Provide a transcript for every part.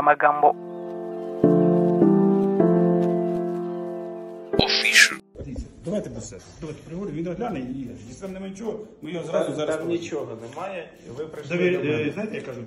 nyunguramagambo. Давайте без себе. Давайте приходимо, він огляне і їде. Якщо там немає нічого, ми його зразу зараз... Там нічого немає, ви прийшли. Знаєте, я кажу,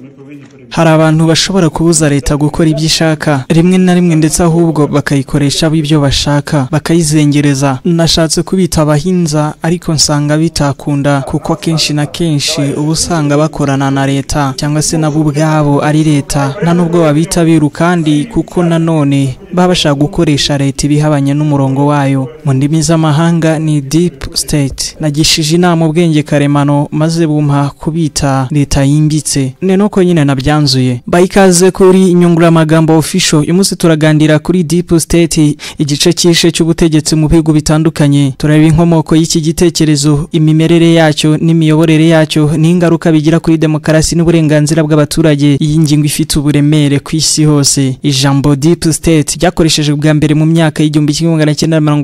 ми повинні перевірити. Hari abantu bashobora kubuza leta gukora ibyo ishaka rimwe na rimwe ndetse ahubwo bakayikoresha ibyo bashaka bakayizengereza. Nashatse kubita abahinza ariko nsanga bitakunda kuko akenshi na kenshi ubu usanga bakorana na leta cyangwa se nabo ubwabo ari leta nta nubwo babitabira kandi kuko nanone baba bashaka gukoresha leta ibihabanye n'umurongo wayo. Mu ndimi z'amahanga ni deep state. Nagishije inama ubwenge karemano maze bumpa kubita leta yimbitse. Nuko nyine nabyanzuye. Bayikaze kuri nyunguramagambo official. Uyu munsi turagandira kuri deep state, igice cyishe cy'ubutegetsi mu bihugu bitandukanye. Turareba inkomoko y'iki gitekerezo, imimerere yacyo n'imiyoborere yacyo n'ingaruka bigira kuri demokarasi n'uburenganzira bw'abaturage. Iyi ngingo ifite uburemere ku isi hose. Ijambo deep state ryakoresheje bwa mbere mu myaka y'1990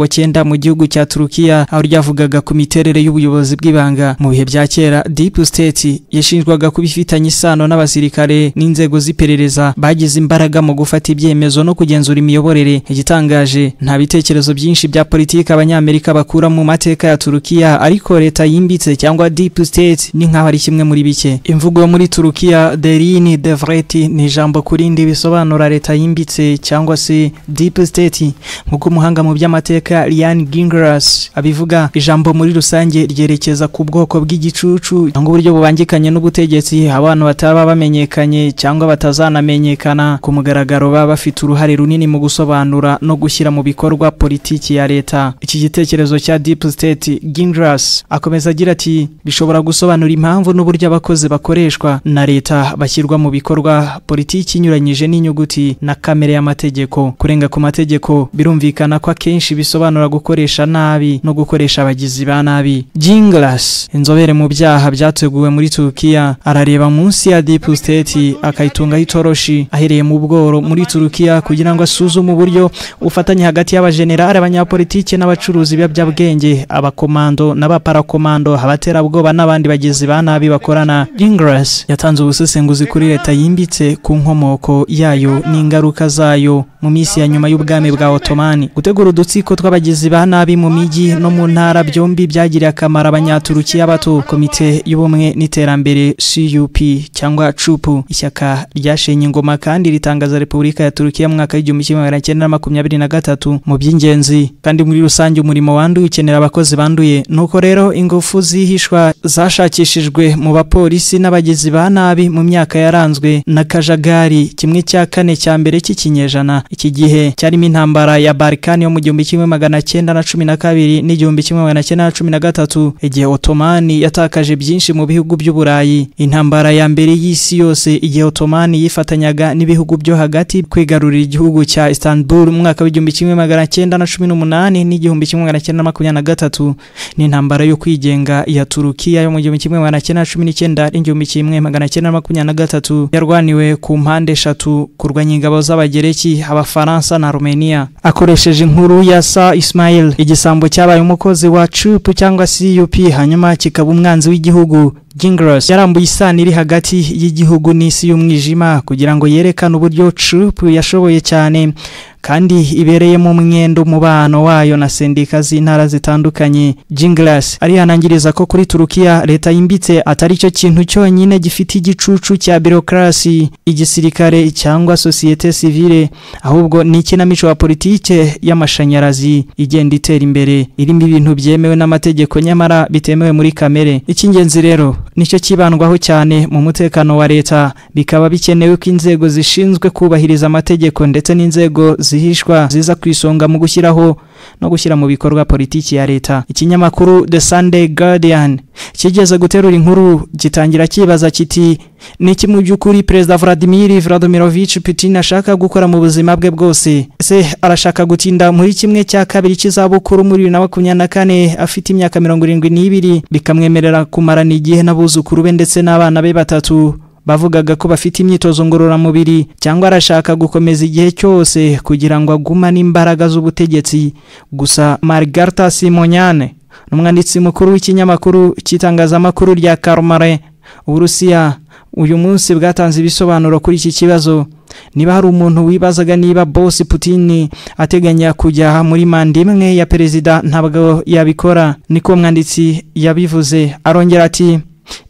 mu gihugu cya Turukiya, aho ryavugaga ku miterere y'ubuyobozi bw'ibanga. Mu bihe bya kera deep state yashinjwaga kubifitanye isano n'abasirikare n'inzego z'iperereza bagize imbaraga mu gufata ibyemezo no kugenzura imiyoborere. Igitangaje, nta bitekerezo byinshi bya politiki abanyamerika bakura mu mateka ya Turukiya, ariko leta yimbitse cyangwa deep state ni nkaho ari kimwe muri bike. Imvugo muri Turukiya derini devreti ni ijambo kurindi bisobanura leta yimbitse cyangwa se deep state. Nk'uko umuhanga mu by'amateka Ryan Gingras abivuga, ijambo muri rusange ryerekeza ku bwoko bw'igicucu cyangwa uburyo bubangikanye n'ubutegetsi abantu bataba bamenyekanye cyangwa batazanamenyekana ku mugaragaro baba bafite uruhare runini mu gusobanura no gushyira mu bikorwa politiki ya leta. Iki gitekerezo cya deep state, Gingras akomeza agira ati, bishobora gusobanura impamvu n'uburyo abakozi bakoreshwa na leta bashyirwa mu bikorwa politiki inyuranyije n'inyuguti na kamere y'amategeko. Kurenga ku mategeko birumvikana ko akenshi bisobanura gukoresha nabi no gukoresha abagizi ba nabi. Gingras, inzobere mu byaha byateguwe muri Turukiya, arareba munsi ya deep state akayitunga itoroshi ahereye mu bworo muri Turukiya kugira ngo asuzume uburyo ufatanye hagati y'abajenerali, abanyapolitiki n'abacuruzi b'abyabwenge, abakomando n'abaparakomando, abaterabwoba n'abandi bagizi ba nabi bakorana. Gingras yatanze ubusesenguzi kuri leta yimbitse ku nkomoko yayo n'ingaruka zayo mu minsi ya nyuma y'ubwami bwa Ottomani. Gutegura udutsiko tw'abagizi ba nabi mu miji no mu ntara byombi byagiriye akamaro abanyaturukiya bato. Komite y'ubumwe n'iterambere CUP cyangwa CUP, ishyaka ryashenye ingoma kandi ritangaza Repubulika ya Turukiya mu mwaka w'1923 mu by'ingenzi. Kandi muri rusange umurimo wanduye ukenera abakozi banduye. Nuko rero ingufu zihishwa zashakishijwe mu bapolisi n'abagizi ba nabi mu myaka yaranzwe na kajagari. Kimwe cya kane cya mbere cy'ikinyejana, iki gihe cyarimo intambara ya Balkani yo mu 1912 n'1913, igihe Ottomani yatakaje byinshi mu bihugu by'Uburayi. Intambara ya mbere y'isi yose, igihe Ottomani yifatanyaga n'ibihugu byo hagati kwigarurira igihugu cya Istanbul mu mwaka w'1918 n'1923, n'intambara yo kwigenga ya Turukiya yo mu 1919 n'1923 yarwaniwe ku mpande eshatu kurwanya ingabo z'abagereki, Abafaransa na Romania. Akoresheje inkuru ya Sa Ismail, igisambo cyabaye umukozi wa CUP cyangwa CUP hanyuma kikaba umwanzi w'igihugu. Gingras yarambuye isano iri hagati y'igihugu n'isi y'umwijima kugira ngo yerekane uburyo CUP yashoboye cyane kandi ibereye mu mwendo mubano wayo na sendika z'intara zitandukanye. Gingras arihanangiriza ko kuri Turukiya leta yimbitse atari cyo kintu cyonyine gifite igicucu cya bureaucracy, igisirikare cyangwa societe civile, ahubwo ni ikinamico wa politike y'amashanyarazi igenda itera imbere, irimo ibintu byemewe n'amategeko nyamara bitemewe muri kamere. Icy'ingenzi rero nicyo kibandwaho cyane mu mutekano wa leta, bikaba bikenewe ko inzego zishinzwe kubahiriza amategeko ndetse n'inzego zihishwa ziza kwisonga mu gushyiraho no gushyira mu bikorwa politiki ya leta. Ikinyamakuru The Sunday Guardian kigeze guterura inkuru gitangira kibaza kiti, niki mu by'ukuri Perezida Vladimir Vladimirovich Putin ashaka gukora mu buzima bwe bwose? Ese arashaka gutinda muri kimwe cya kabiri cy'izabukuru muri 2024 afite imyaka 72 bikamwemerera kumarana igihe n'abuzukuru be ndetse n'abana be batatu bavugaga ko bafite imyitozo ngororamubiri, cyangwa arashaka gukomeza igihe cyose kugira ngo agumane imbaraga z'ubutegetsi? Gusa Margarita Simonyane, umwanditsi mukuru w'ikinyamakuru cy'itangazamakuru rya Karmare, Uburusiya uyu munsi bwatanze ibisobanuro kuri iki kibazo. Niba hari umuntu wibazaga niba boss Putin ateganya kujya muri manda imwe ya perezida ntabwo yabikora, niko mwanditsi yabivuze. Arongera ati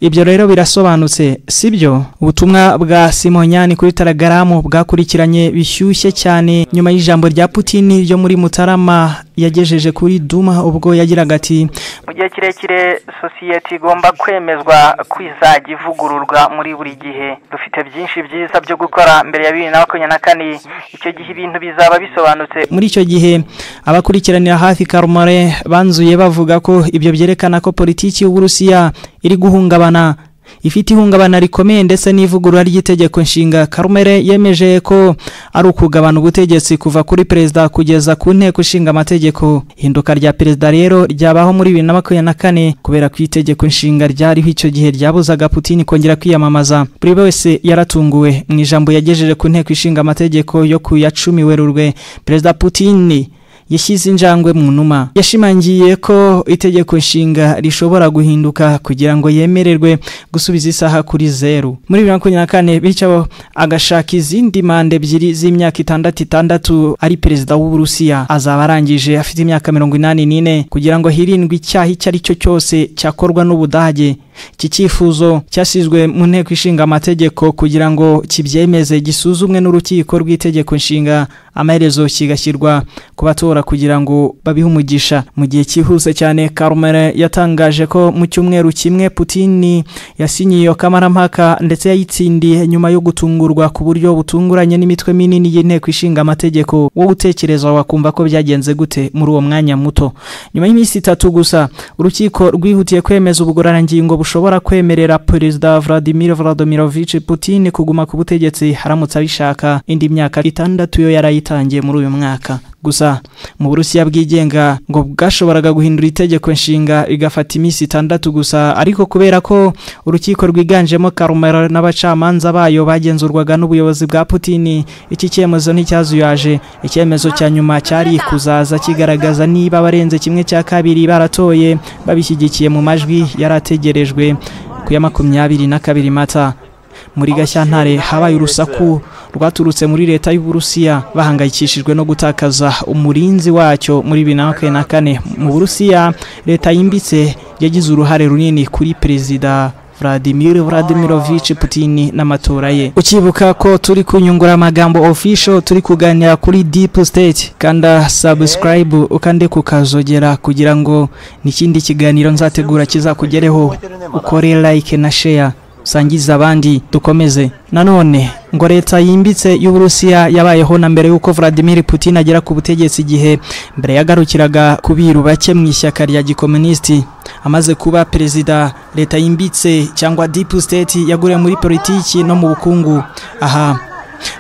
ibyo rero birasobanutse sibyo. Ubutumwa bwa Simonyani kuri Telegram bwakurikiranye bishyushye cyane nyuma y'ijambo rya Putin ryo muri Mutarama yagejeje kuri Duma ubwo yagiraga ati mu gihe kirekire society igomba kwemezwa kwizajya ivugururwa muri buri gihe. Dufite byinshi byiza byo gukora mbere ya 2024. Icyo gihe ibintu bizaba bisobanutse. Muri icyo gihe abakurikiranira hafi Karmare banzuye bavuga ko ibyo byerekana ko politiki y'Uburusiya iri guhungabana, ifite ihungabana rikomeye ndetse n'ivugurura ry'itegeko nshinga. Karmare yemeje ko ari ukugabana ubutegetsi kuva kuri perezida kugeza ku nteko ishinga amategeko. Hinduka rya perezida rero ryabaho muri 2024 kubera ko itegeko nshinga ryariho icyo gihe ryabuzaga Putin kongera kwiyamamaza. Buri wese yaratunguwe. Mu ijambo yagejeje ku nteko ishinga amategeko yo ku ya 10 Werurwe, perezida Putin yashyize injangwe mu numa. Yashimangiye ko itegeko nshinga rishobora guhinduka kugira ngo yemererwe gusubiza isaha kuri 0 muri 2024, bityo agashaka izindi manda ebyiri z'imyaka 6 ari perezida w'Uburusiya. Azaba arangije afite imyaka 84 kugira ngo hirindwe icyaha icyo ari cyo cyose cyakorwa n'Ubudage. Iki cyifuzo cyasizwe mu nteko ishinga amategeko kugira ngo kibyemeze gisuzumwe n'urukiko rw'itegeko nshinga, amaherezo kigashyirwa ku batora kugira ngo babihe umugisha. Mu gihe cyihuse cyane, Karmare yatangaje ko mu cyumweru kimwe Putin yasinyiye iyo kamarampaka ndetse yayitsindiye nyuma yo gutungurwa ku buryo butunguranye n'imitwe minini y'inteko ishinga amategeko. Wowe utekereza wakumva ko byagenze gute muri uwo mwanya muto? Nyuma y'iminsi 3 gusa, urukiko rwihutiye kwemeza ubugororangingo bushobora kwemerera perezida Vladimir Vladimirovich Putin kuguma ku butegetsi haramutse abishaka indi myaka 6 yo yarayitangiye muri uyu mwaka. Gusa mu Burusiya bwigenga ngo bwashoboraga guhindura itegeko nshinga igafata iminsi 6 gusa, ariko kubera ko urukiko rwiganjemo Karmare n'abacamanza bayo bagenzurwaga n'ubuyobozi bwa Putin, iki cyemezo nticyazuyaje. Icyemezo cya nyuma cyari kuzaza kigaragaza niba abarenze 1/2 baratoye babishyigikiye mu majwi yarategerejwe ku ya 22 Mata. Muri Gashyantare habaye urusaku rwaturutse muri leta y'Uburusiya bahangayikishijwe no gutakaza umurinzi wacyo muri 2024. Mu Burusiya leta yimbitse yagize uruhare runini kuri perezida Vladimir Vladimirovich Putin n'amatora ye. Ukibuka ko turi kunyungura amagambo official, turi kuganira kuri Deep State, kanda subscribe ukande kukazogera kugira ngo n'ikindi kiganiro nzategura kizakugereho. Ukore like na share, sangiza abandi, dukomeze. Nanone ngo leta yimbitse y'Uburusiya yabayeho na mbere yuko Vladimir Putin agera ku butegetsi, igihe mbere yagarukiraga kubiru bake mu ishyaka rya gikomunisti. Amaze kuba perezida, leta yimbitse cyangwa Deep State yaguriye muri politiki no mu bukungu. Aha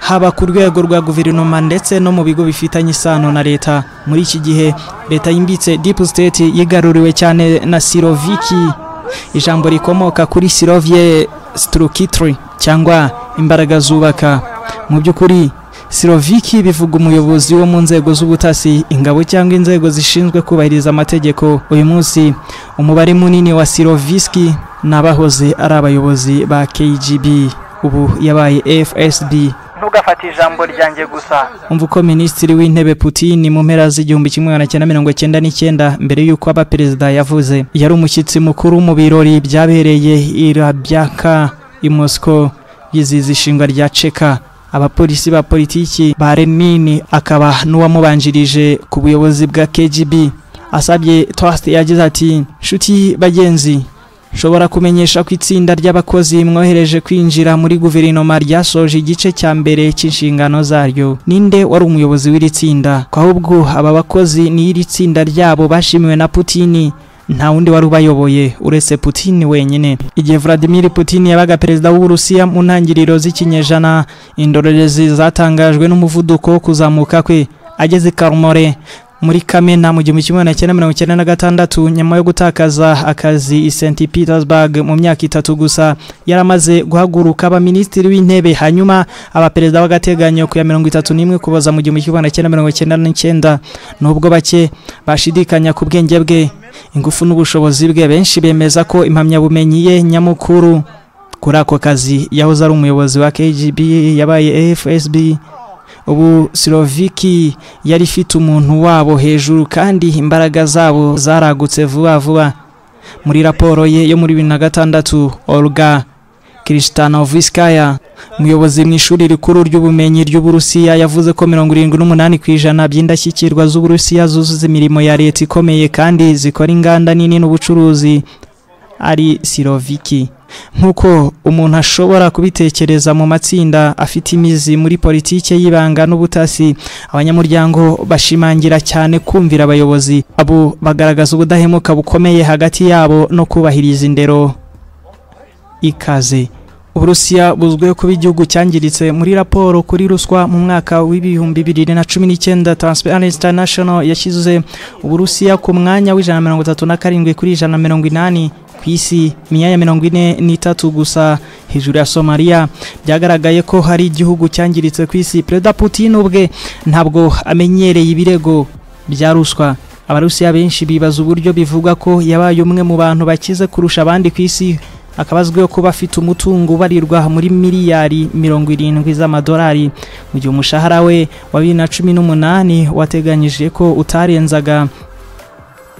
haba ku rwego rwa guverinoma ndetse no mu bigo bifitanye isano na leta. Muri iki gihe leta yimbitse Deep State yigaruriwe cyane na Siloviki, ijambo rikomoka kuri Silovye Strukitry cyangwa imbaraga zubaka. Mu by'ukuri Siloviki bivuga umuyobozi wo mu nzego z'ubutasi, ingabo cyangwa inzego zishinzwe kubahiriza amategeko. Uyu munsi umubare munini wa Siloviski nabahoze ari abayobozi ba KGB, ubu yabaye FSB. Ntugafata ijambo ryanjye gusa. Umva uko Minisitiri w'Intebe Putin mu mpera z'1999 mbere y'uko aba perezida yavuze. Yari umushyitsi mukuru mu birori byabereye i Rabyaka i Moscow yiziza ishinga rya Cheka. Abapolisi ba politiki ba Lenin akaba n'uwamubanjirije ku buyobozi bwa KGB asabye Toast yagize ati, "Shuti bagenzi, nshobora kumenyesha ko itsinda ry'abakozi mwohereje kwinjira muri guverinoma ryasoje igice cya mbere cy'inshingano zaryo." Ninde wari umuyobozi w'iri tsinda? Ahubwo aba bakozi ni iri tsinda ryabo bashimiwe na Putin, nta wundi wari ubayoboye uretse Putin wenyine. Igihe Vladimir Putin yabaga perezida w'Uburusiya mu ntangiriro z'ikinyejana, indorerezi zatangajwe n'umuvuduko wo kuzamuka kwe. Ageze Karmare muri Kamena mu 1996 nyuma yo gutakaza akazi i St Petersburg mu myaka 3 gusa, yaramaze guhaguruka aba minisitiri w'intebe, hanyuma aba perezida w'agateganyo ku ya 31 kuboza mu 1999. Nubwo bake bashidikanya ku bwenge bwe, ingufu n'ubushobozi bwe, benshi bemeza ko impamyabumenyi ye nyamukuru kuri ako kazi yahoze ari umuyobozi wa KGB yabaye FSB. Ubu Siloviki yari ifite umuntu wabo hejuru kandi imbaraga zabo zaragutse vuba. Muri raporo ye yo muri 2006, Olga Krishtanovskaya, umuyobozi mu ishuri rikuru ry'ubumenyi ry'Uburusiya, yavuze ko 78% by'indashyikirwa z'Uburusiya zuzuza imirimo ya leta ikomeye kandi zikora inganda nini n'ubucuruzi ari Siloviki. Nkuko umuntu ashobora kubitekereza mu matsinda afite imizi muri politike y'ibanga n'ubutasi, abanyamuryango bashimangira cyane kumvira abayobozi. Abo bagaragaza ubudahemuka bukomeye hagati yabo no kubahiriza indero. Ikaze. Uburusiya buzwiho kuba igihugu cyangiritse. Muri raporo kuri ruswa mu mwaka w'ibihumbi 2019, Transparency International yashyize Uburusiya ku mwanya w'137 kuri 180 ku isi, imyanya 43 gusa hejuru ya Somalia. Byagaragaye ko hari igihugu cyangiritse ku isi. Perezida Putin ubwe ntabwo amenyereye ibirego bya ruswa. Abarusiya benshi bibaza uburyo bivuga ko yabaye umwe mu bantu bakize kurusha abandi ku isi, akabazweho kuba afite umutungo ubarirwa muri miliyari 70 z'amadolari, mu gihe umushahara we wa 2018 wateganyije ko utarenzaga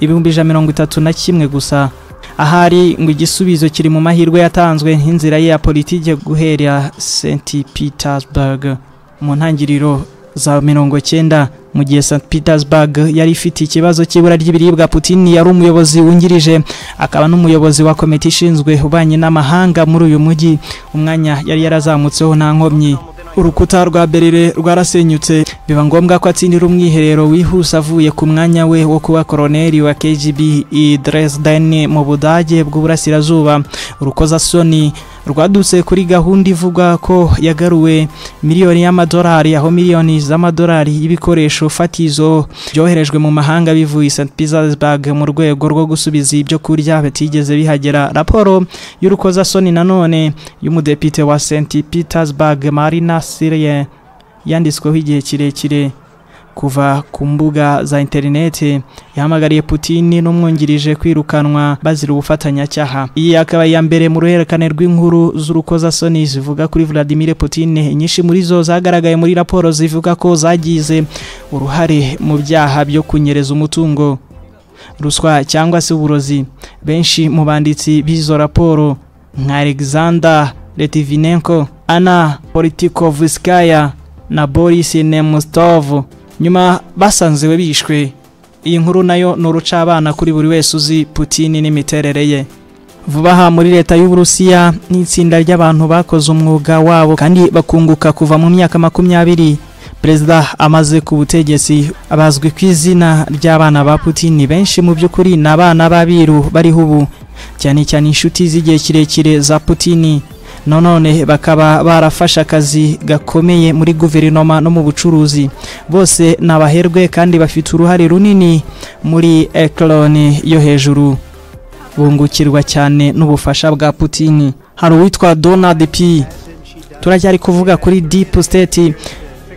131 gusa. Ahari ngo igisubizo kiri mu mahirwe yatanzwe nk'inzira ya politike guhera St Petersburg mu ntangiriro za 90, mu gihe St Petersburg yari ifite ikibazo cy'ibura ry'ibiribwa. Putin yari umuyobozi wungirije akaba n'umuyobozi wa komite ishinzwe ubanye n'amahanga muri uyu mujyi. Umwanya yari yarazamutseho nta nkomyi. Urukuta rwa Berlin rwarasenyutse, biba ngombwa ko atsindira umwiherero wihuse avuye ku mwanya we wo kuba koloneli wa KGB i Dresden mu Budage bw'Uburasirazuba. Urukozasoni rwadutse kuri gahunda ivuga ko yagaruwe miliyoni y'amadolari, aho miliyoni z'amadolari y'ibikoresho fatizo byoherejwe mu mahanga bivuye St Petersburg mu rwego rwo gusubiza ibyo kurya batigeze bihagera. Raporo y'urukozasoni nanone y'umudepite wa St Petersburg Marina Sirye yanditsweho igihe kirekire kuva ku mbuga za interineti, yahamagariye Putin n'umwungirije kwirukanwa bazira ubufatanyacyaha. Iyi akaba ya mbere mu ruhererekane rw'inkuru z'urukozasoni zivuga kuri Vladimir Putin. Inyinshi muri zo zagaragaye muri raporo zivuga ko zagize uruhare mu byaha byo kunyereza umutungo, ruswa cyangwa se uburozi. Benshi mu banditsi b'izo raporo nka Alexander Litvinenko, Anna Politkovskaya na Boris Nemtsov nyuma basanzewe bishwe. Iyi nkuru nayo n'uruca abana kuri buri wese uzi Putin n'imiterere ye. Vuba aha muri leta y'Uburusiya n'itsinda ry'abantu bakoze umwuga wabo kandi bakunguka kuva mu myaka 20. Perezida amaze ku butegetsi abazwi ku izina ry'abana ba Putin. Benshi mu by'ukuri n'abana babiru bariho ubu, cyane cyane inshuti z'igihe kirekire za Putin. None bakaba barafasha akazi gakomeye muri guverinoma no mu bucuruzi. Bose nabaherwe kandi bafite uruhare runini muri economy yo hejuru, bungukirwa cyane n'ubufasha bwa Putin. Hari uwitwa Donald P. Turacyari kuvuga kuri Deep State,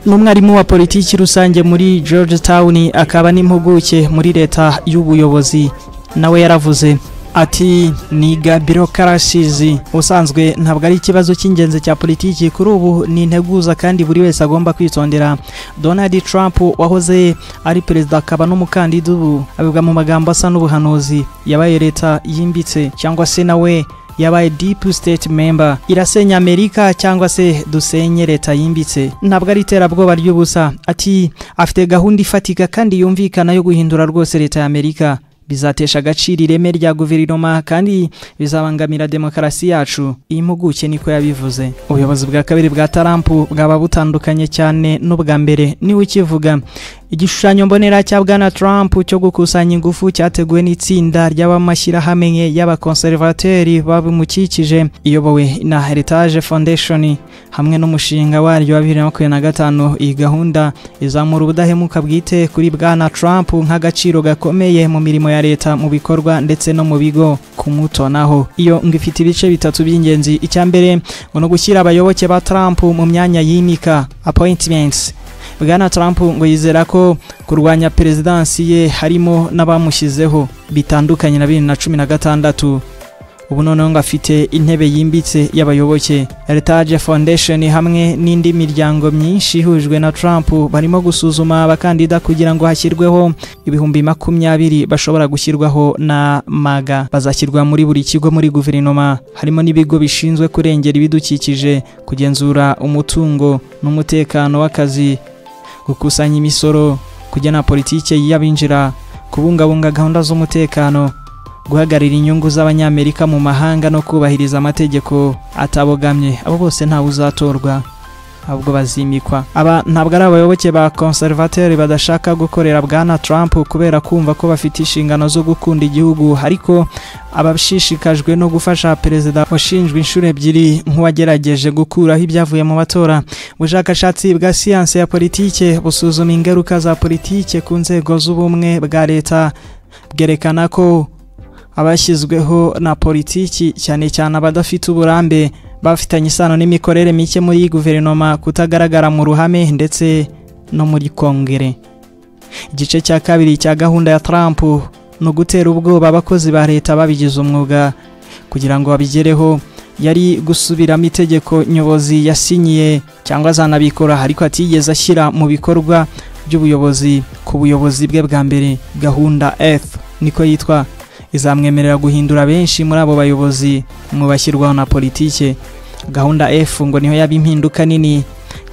n'umwarimu wa politiki rusange muri Georgetown, akaba n'impuguke muri leta y'ubuyobozi. Nawe yaravuze ati niga bureaucracies usanzwe ntabwo ari ikibazo cy'ingenzi cya politiki kuri ubu, ni integuza kandi buri wese agomba kwitondera. Donald Trump wahoze ari perezida akaba n'umukandida ubu abivuga mu magambo asa n'ubuhanuzi. Yabaye leta yimbitse cyangwa se nawe yabaye Deep State member. Irasenya Amerika cyangwa se dusenye leta yimbitse. Ntabwo ari iterabwoba ry'ubusa. Ati afite gahunda ifatika kandi yumvikana yo guhindura rwose leta ya Amerika. Bizatesha agaciro ireme rya guverinoma kandi bizabangamira demokarasi yacu. Iyi mpuguke niko yabivuze. Ubuyobozi bwa kabiri bwa Trump bwaba butandukanye cyane n'ubwa mbere. Ni ukivuga igishushanyo mbonera cya bwana Trump cyo gukusanya ingufu cyateguwe n'itsinda ry'abamashyirahamwe y'abakonservateri babimukikije iyobowe na Heritage Foundation hamwe n'umushinga waryo wa 2025. Iyi gahunda izamura ubudahemuka bwite kuri bwana Trump nk'agaciro gakomeye mu mirimo ya leta, mu bikorwa ndetse no mu bigo kumutonaho. Iyo ngifite ibice bitatu by'ingenzi. Icyambere ngo no gushyira abayoboke ba Trump mu myanya y'imika appointments. Bwana Trump ngo yizera ko kurwanya perezidansi ye harimo n'abamushyizeho bitandukanye na 2016. ubu noneho ngo afite intebe yimbitse y'abayoboke. Heritage Foundation hamwe n'indi miryango myinshi ihujwe na Trump barimo gusuzuma abakandida kugira ngo hashyirweho 20,000 bashobora gushyirwaho na MAGA. Bazashyirwa muri buri kigo muri guverinoma, harimo n'ibigo bishinzwe kurengera ibidukikije, kugenzura umutungo n'umutekano w'akazi, gukusanya imisoro, kugena politike y'abinjira, kubungabunga gahunda z'umutekano, guhagarira inyungu z'abanyamerika mu mahanga no kubahiriza amategeko atabogamye. Abo bose ntawe uzatorwa, ahubwo bazimikwa. Aba ntabwo ari abayoboke ba conservateur badashaka gukorera bwana Trump kubera kumva ko bafite inshingano zo gukunda igihugu, ariko abashishikajwe no gufasha perezida washinjwe inshuro 2 nk'uwagerageje gukuraho ibyavuye mu matora. Ubushakashatsi bwa siyanse ya politike busuzuma ingaruka za politike ku nzego z'ubumwe bwa leta bwerekana ko abashyizweho na politiki cyane cyane abadafite uburambe bafitanye isano n'imikorere mike muri guverinoma, kutagaragara mu ruhame ndetse no muri kongere. Igice cya kabiri cya gahunda ya Trump no gutera ubwoba abakozi ba leta babigize umwuga kugira ngo babigereho yari gusubiramo itegeko nyobozi yasinyiye cyangwa zanabikora ariko atigeze ashyira mu bikorwa by'ubuyobozi ku buyobozi bwe bwa mbere. Gahunda F niko yitwa, izamwemerera guhindura benshi muri abo bayobozi mu bashyirwaho na politike. Gahunda F ngo niho yaba impinduka nini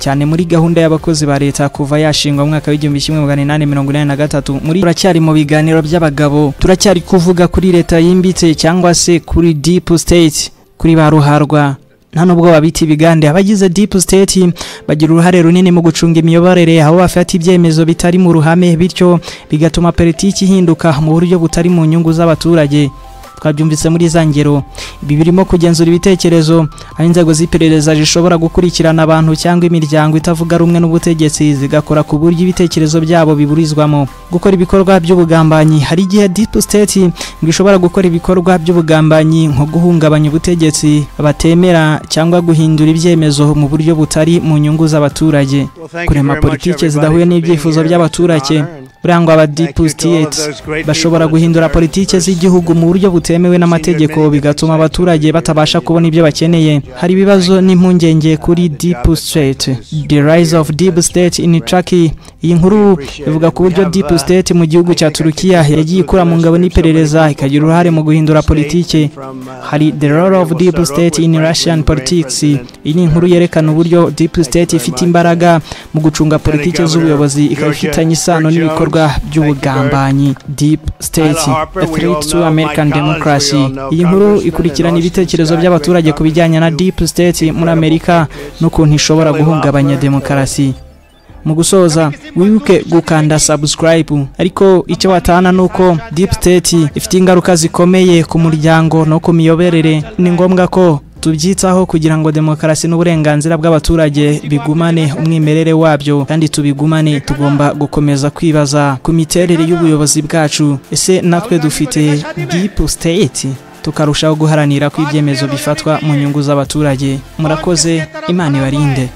cyane muri gahunda y'abakozi ba leta kuva yashingwa mu mwaka w'1883. Muri turacyari mu biganiro by'abagabo, turacyari kuvuga kuri leta yimbitse cyangwa se kuri deep state, kuri ba ruharwa. Nta nubwo babita ibigande. Abagize deep state bagira uruhare runini mu gucunga imiyoborere, aho bafata ibyemezo bitari mu ruhame, bityo bigatuma politiki ihinduka mu buryo butari mu nyungu z'abaturage. Twabyumvise muri zangero. Ibi birimo kugenzura ibitekerezo, aho inzego z'iperereza zishobora gukurikirana abantu cyangwa imiryango itavuga rumwe n'ubutegetsi zigakora ku buryo ibitekerezo byabo biburizwamo. Gukora ibikorwa by'ubugambanyi. Hari igihe deep state ngishobora gukora ibikorwa by'ubugambanyi nko guhungabanya ubutegetsi batemera cyangwa guhindura ibyemezo mu buryo butari mu nyungu z'abaturage. Kurema politike zidahuye n'ibyifuzo by'abaturage. Burangwa aba deep state bashobora guhindura politike z'igihugu mu buryo butemewe n'amategeko, bigatuma abaturage batabasha kubona ibyo bakeneye. Hari ibibazo n'impungenge kuri deep state. The rise of deep state in Turkey. Iyi nkuru ivuga ku buryo deep state mu gihugu cya Turukiya yagiye ikura mu ngabo n'iperereza ikagira uruhare mu guhindura politike. Hari the role of deep state in Russian politics. Iyi ni inkuru yerekana uburyo deep state ifite imbaraga mu gucunga politike z'ubuyobozi, ikabifitanye isano n'ibikorwa by'ubugambanyi. Deep state, a threat to American democracy. Iyi nkuru ikurikirana ibitekerezo by'abaturage ku bijyanye na deep state muri Amerika n'ukuntu ishobora guhungabanya demokarasi. Mu gusoza, wibuke gukanda subscribe. Ariko icyo watahana nuko deep state ifite ingaruka zikomeye ku muryango no ku miyoborere. Ni ngombwa ko tubyitaho kugira ngo demokarasi n'uburenganzira bw'abaturage bigumane umwimerere wabyo, kandi tubigumane. Tugomba gukomeza kwibaza ku miterere y'ubuyobozi bwacu. Ese natwe dufite deep state? Tukarushaho guharanira ko ibyemezo bifatwa mu nyungu z'abaturage. Murakoze, Imana ibarinde.